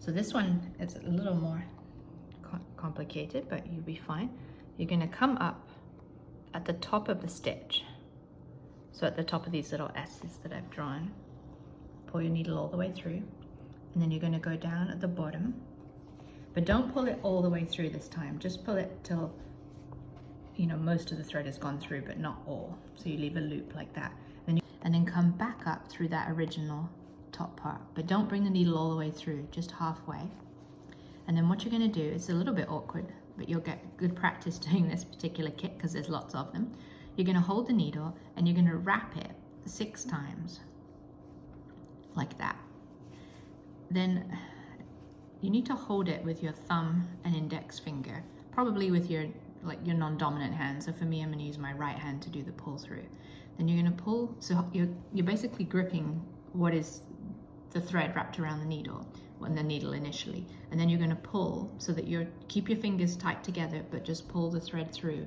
So this one is a little more complicated, but you'll be fine. You're going to come up at the top of the stitch. So at the top of these little S's that I've drawn, pull your needle all the way through, and then you're going to go down at the bottom, but don't pull it all the way through this time. Just pull it till, you know, most of the thread has gone through, but not all. So you leave a loop like that, and then come back up through that original top part, but don't bring the needle all the way through, just halfway. And then what you're going to do, it's a little bit awkward, but you'll get good practice doing this particular kit because there's lots of them. You're going to hold the needle and you're going to wrap it 6 times like that. Then you need to hold it with your thumb and index finger, probably with your your non-dominant hand. So for me, I'm going to use my right hand to do the pull through. Then you're going to pull, so you're basically gripping what is the thread wrapped around the needle, when the needle initially, and then you're going to pull so that keep your fingers tight together, but just pull the thread through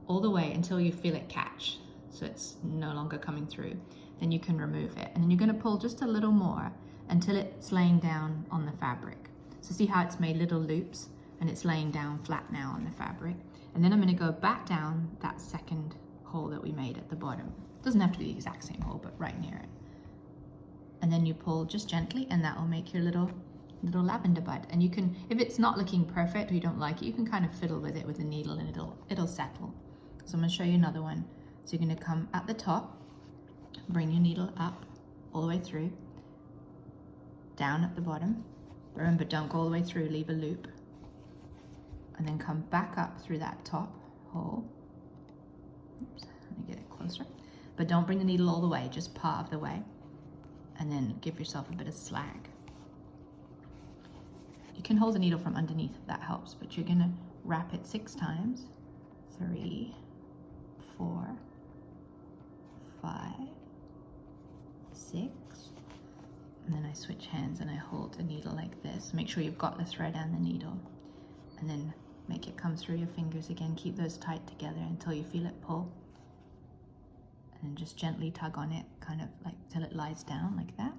all the way until you feel it catch, so it's no longer coming through. Then you can remove it, and then you're going to pull just a little more until it's laying down on the fabric. So see how it's made little loops and it's laying down flat now on the fabric. And then I'm going to go back down that second hole that we made at the bottom. It doesn't have to be the exact same hole, but right near it. And then you pull just gently, and that will make your little lavender bud. And you can, if it's not looking perfect or you don't like it, you can kind of fiddle with it with a needle and it'll settle. So I'm going to show you another one. So you're going to come at the top, bring your needle up all the way through, down at the bottom. Remember, don't go all the way through, leave a loop. And then come back up through that top hole. Oops, let me get it closer. But don't bring the needle all the way, just part of the way. And then give yourself a bit of slack. You can hold the needle from underneath if that helps, but you're gonna wrap it 6 times. 3, 4, 5, 6. And then I switch hands and I hold the needle like this. Make sure you've got the thread and the needle. And then make it come through your fingers again. Keep those tight together until you feel it pull. And then just gently tug on it, kind of like till it lies down like that.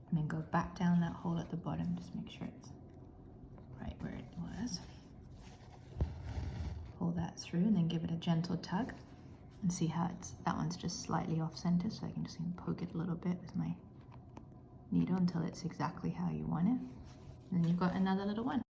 And then go back down that hole at the bottom, just make sure it's right where it was. Pull that through and then give it a gentle tug. And see how that one's just slightly off center, so I can just poke it a little bit with my needle until it's exactly how you want it. And then you've got another little one.